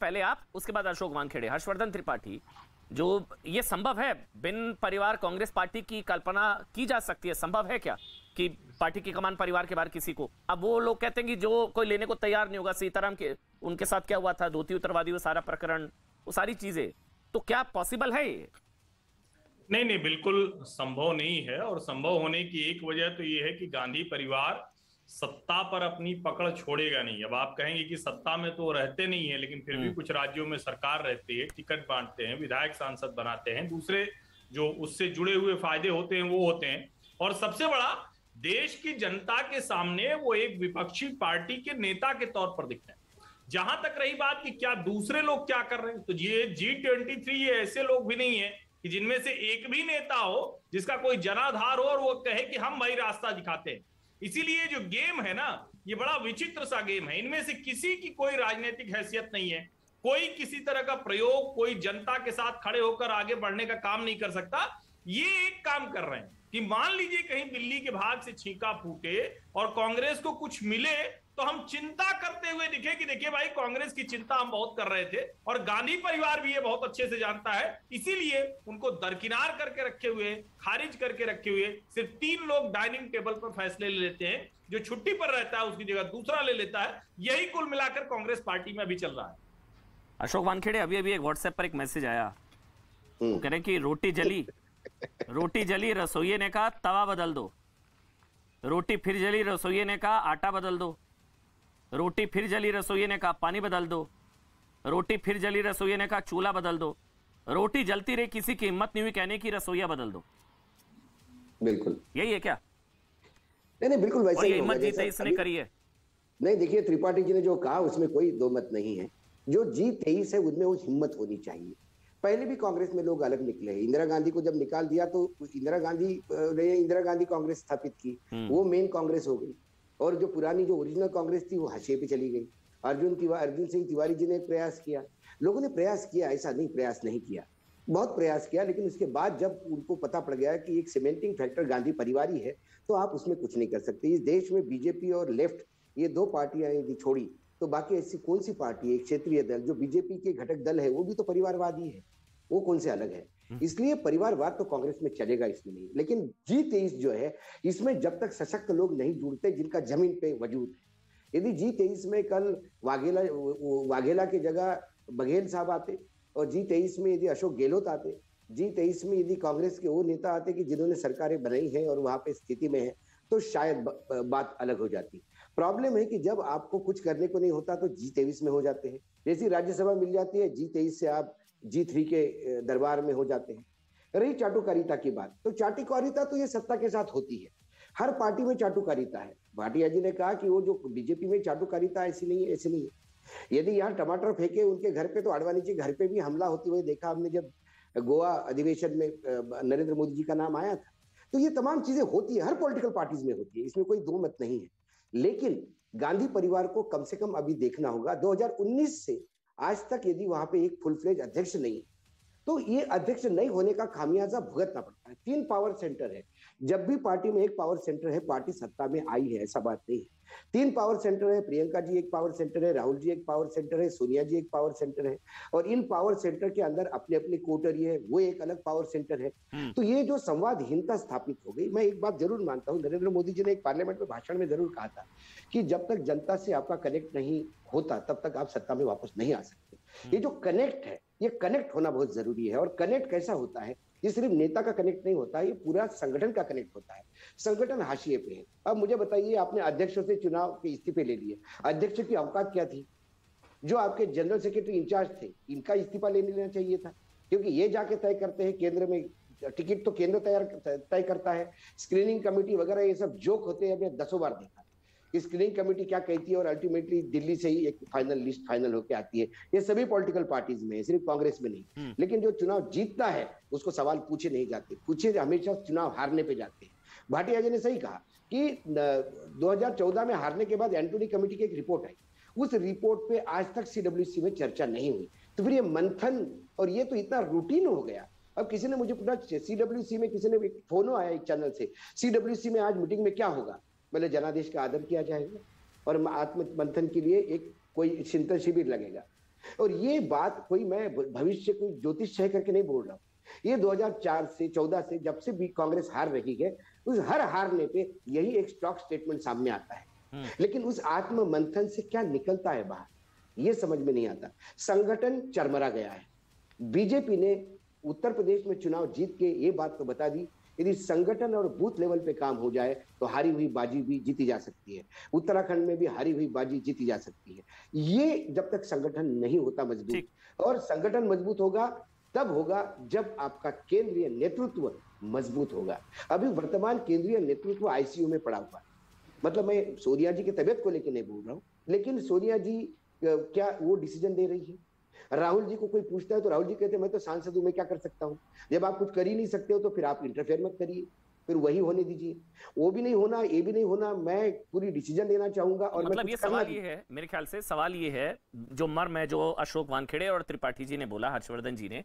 पहले आप, उसके बाद अशोक वानखेड़े। हर्षवर्धन त्रिपाठी, जो ये संभव है बिन परिवार कांग्रेस पार्टी की कल्पना की जा सकती है, संभव है क्या कि पार्टी की कमान परिवार के बाहर किसी को? अब वो लोग कहते हैं कि जो कोई लेने को तैयार नहीं होगा, सीताराम के उनके साथ क्या हुआ था, धोती उतरवादी, वो सारा प्रकरण, वो सारी चीजें, तो क्या पॉसिबल है ये? नहीं नहीं, बिल्कुल संभव नहीं है। और संभव होने की एक वजह तो ये है कि गांधी परिवार सत्ता पर अपनी पकड़ छोड़ेगा नहीं। अब आप कहेंगे कि सत्ता में तो रहते नहीं है, लेकिन फिर भी कुछ राज्यों में सरकार रहती है, टिकट बांटते हैं, विधायक सांसद बनाते हैं, दूसरे जो उससे जुड़े हुए फायदे होते हैं वो होते हैं। और सबसे बड़ा, देश की जनता के सामने वो एक विपक्षी पार्टी के नेता के तौर पर दिखते हैं। जहां तक रही बात कि क्या दूसरे लोग क्या कर रहे हैं, तो ये G23 ये ऐसे लोग भी नहीं है कि जिनमें से एक भी नेता हो जिसका कोई जनाधार हो और वो कहे कि हम भाई रास्ता दिखाते हैं। इसीलिए जो गेम है ना, ये बड़ा विचित्र सा गेम है। इनमें से किसी की कोई राजनीतिक हैसियत नहीं है, कोई किसी तरह का प्रयोग, कोई जनता के साथ खड़े होकर आगे बढ़ने का काम नहीं कर सकता। ये एक काम कर रहे हैं कि मान लीजिए कहीं बिल्ली के भाग से छींका फूटे और कांग्रेस को कुछ मिले तो हम चिंता करते हुए दिखे कि देखिए भाई, कांग्रेस की चिंता हम बहुत कर रहे थे। और गांधी परिवार भी ये बहुत अच्छे से जानता है, इसीलिए उनको दरकिनार करके रखे हुए, खारिज करके रखे हुए सिर्फ 3 लोग डाइनिंग टेबल पर फैसले ले लेते हैं। जो छुट्टी पर रहता है उसकी जगह दूसरा ले लेता है। यही कुल मिलाकर कांग्रेस पार्टी में अभी चल रहा है। अशोक वानखेड़े, अभी अभी एक व्हाट्सएप पर एक मैसेज आया, वो कह रहे हैं कि रोटी जली रसोइये ने कहा तवा बदल दो, रोटी फिर जली रसोइये ने कहा आटा बदल दो, रोटी फिर जली रसोइये ने कहा पानी बदल दो, रोटी फिर जली रसोइये ने कहा चूल्हा बदल दो, रोटी जलती रही, किसी की हिम्मत नहीं हुई कहने की रसोईया बदल दो। बिल्कुल यही है क्या? नहीं, बिल्कुल वैसे ही हिम्मत जीते इसने करी है। नहीं, देखिए, त्रिपाठी जी ने जो कहा उसमें कोई दो मत नहीं है। जो G23 है उनमें वो हिम्मत होनी चाहिए। पहले भी कांग्रेस में लोग अलग निकले हैं। इंदिरा गांधी को जब निकाल दिया तो इंदिरा गांधी कांग्रेस स्थापित की, वो मेन कांग्रेस हो गई। और जो पुरानी जो ओरिजिनल कांग्रेस थी वो हाशिए पे चली गई। अर्जुन सिंह तिवारी जी ने प्रयास किया, लोगों ने प्रयास किया, ऐसा नहीं प्रयास नहीं किया, बहुत प्रयास किया। लेकिन उसके बाद जब उनको पता पड़ गया कि एक सीमेंटिंग फैक्टर गांधी परिवार ही है, तो आप उसमें कुछ नहीं कर सकते। इस देश में बीजेपी और लेफ्ट, ये 2 पार्टियां यदि छोड़ी तो बाकी ऐसी कौन सी पार्टी है? क्षेत्रीय दल जो बीजेपी के घटक दल है वो भी तो परिवारवादी है, वो कौन से अलग है? इसलिए परिवारवाद तो कांग्रेस में चलेगा, इसमें नहीं। लेकिन G23 जो है, इसमें जब तक सशक्त लोग नहीं जुड़ते जिनका जमीन पे वजूद है। यदि G23 में कल वाघेला की जगह बघेल साहब आते, और G23 में यदि अशोक गहलोत आते, G23 में यदि कांग्रेस के वो नेता आते कि जिन्होंने सरकारें बनाई हैं और वहां पे स्थिति में है, तो शायद बात अलग हो जाती। प्रॉब्लम है कि जब आपको कुछ करने को नहीं होता तो G23 में हो जाते हैं। जैसी राज्यसभा मिल जाती है, G23 से आप G3 के दरबार में हो जाते हैं। रही चाटुकारिता की बात, तो चाटुकारिता तो ये सत्ता के साथ होती है, हर पार्टी में चाटुकारिता है। भाटिया जी ने कहा कि वो जो बीजेपी में चाटुकारिता ऐसी नहीं है, ऐसी नहीं है। यदि यहाँ टमाटर फेंके उनके घर पे, तो आडवाणी जी घर पे भी हमला होते हुए देखा हमने, जब गोवा अधिवेशन में नरेंद्र मोदी जी का नाम आया था। तो ये तमाम चीजें होती है, हर पॉलिटिकल पार्टीज में होती है, इसमें कोई दो मत नहीं है। लेकिन गांधी परिवार को कम से कम अभी देखना होगा, 2019 से आज तक यदि वहां पे एक फुल फ्लेज अध्यक्ष नहीं है, तो ये अध्यक्ष नहीं होने का खामियाजा भुगतना पड़ता है। 3 पावर सेंटर है, जब भी पार्टी में एक पावर सेंटर है पार्टी सत्ता में आई है, ऐसा बात नहीं है। 3 पावर सेंटर है, प्रियंका जी एक पावर सेंटर है, राहुल जी एक पावर सेंटर है, सोनिया जी एक पावर सेंटर है, और इन पावर सेंटर के अंदर अपने अपने कोटरी है, वो एक अलग पावर सेंटर है। तो ये जो संवादहीनता स्थापित हो गई, मैं एक बात जरूर मानता हूँ, नरेंद्र मोदी जी ने एक पार्लियामेंट में भाषण में जरूर कहा था कि जब तक जनता से आपका कनेक्ट नहीं होता तब तक आप सत्ता में वापस नहीं आ सकते। ये जो कनेक्ट है, ये कनेक्ट होना बहुत जरूरी है। और कनेक्ट कैसा होता है, ये सिर्फ नेता का कनेक्ट नहीं होता है, ये पूरा संगठन का कनेक्ट होता है। संगठन हाशिए पे है। अब मुझे बताइए, आपने अध्यक्ष से चुनाव के इस्तीफे ले लिए, अध्यक्ष की औकात क्या थी? जो आपके जनरल सेक्रेटरी इंचार्ज थे, इनका इस्तीफा लेना चाहिए था, क्योंकि ये जाके तय करते हैं केंद्र में, टिकट तो केंद्र तय करता है, स्क्रीनिंग कमेटी वगैरह ये सब जोक होते हैं। हमने 10 बार देखा स्क्रीनिंग कमेटी क्या कहती है, और अल्टीमेटली दिल्ली से ही एक फाइनल लिस्ट फाइनल होकर आती है। ये सभी पॉलिटिकल पार्टीज में है, सिर्फ कांग्रेस में नहीं। लेकिन जो चुनाव जीतता है उसको सवाल पूछे नहीं जाते, पूछे हमेशा चुनाव हारने पे जाते हैं। भाटिया जी ने सही कहा कि 2014 में हारने के बाद एंटोनी कमेटी की एक रिपोर्ट आई, उस रिपोर्ट पे आज तक CWC में चर्चा नहीं हुई। तो फिर ये मंथन, और ये तो इतना रूटीन हो गया। अब किसी ने मुझे पूछा CWC में, किसी ने फोन आया एक चैनल से, CWC में आज मीटिंग में क्या होगा? मतलब जनादेश का आदर किया जाएगा और आत्म मंथन के लिए एक कोई चिंतन शिविर लगेगा। और ये बात कोई मैं भविष्य कोई ज्योतिष है करके नहीं बोल रहा हूँ। ये 2004 से 14 से जब से भी कांग्रेस हार रही है, उस हर हारने पे यही एक स्टॉक स्टेटमेंट सामने आता है। लेकिन उस आत्म मंथन से क्या निकलता है बाहर, ये समझ में नहीं आता। संगठन चरमरा गया है। बीजेपी ने उत्तर प्रदेश में चुनाव जीत के ये बात तो बता दी, यदि संगठन और बूथ लेवल पे काम हो जाए तो हारी हुई बाजी भी जीती जा सकती है। उत्तराखंड में भी हारी हुई बाजी जीती जा सकती है। ये जब तक संगठन नहीं होता मजबूत, और संगठन मजबूत होगा तब होगा जब आपका केंद्रीय नेतृत्व मजबूत होगा। अभी वर्तमान केंद्रीय नेतृत्व आईसीयू में पड़ा हुआ है। मतलब मैं सोनिया जी की तबियत को लेकर नहीं बोल रहा हूं, लेकिन सोनिया जी क्या वो डिसीजन दे रही है? राहुल जी को कोई पूछता है तो राहुल जी कहते हैं मैं तो सांसद हूं, मैं क्या कर सकता हूं। जब आप कुछ कर ही नहीं सकते हो तो फिर आप इंटरफेयर मत करिए, फिर वही होने दीजिए। वो भी नहीं होना, ये भी नहीं होना, मैं पूरी डिसीजन लेना चाहूंगा। और मतलब ये सवाल ये है, मेरे ख्याल से सवाल ये है, जो मर्म है जो अशोक वानखेड़े और त्रिपाठी जी ने बोला, हर्षवर्धन जी ने,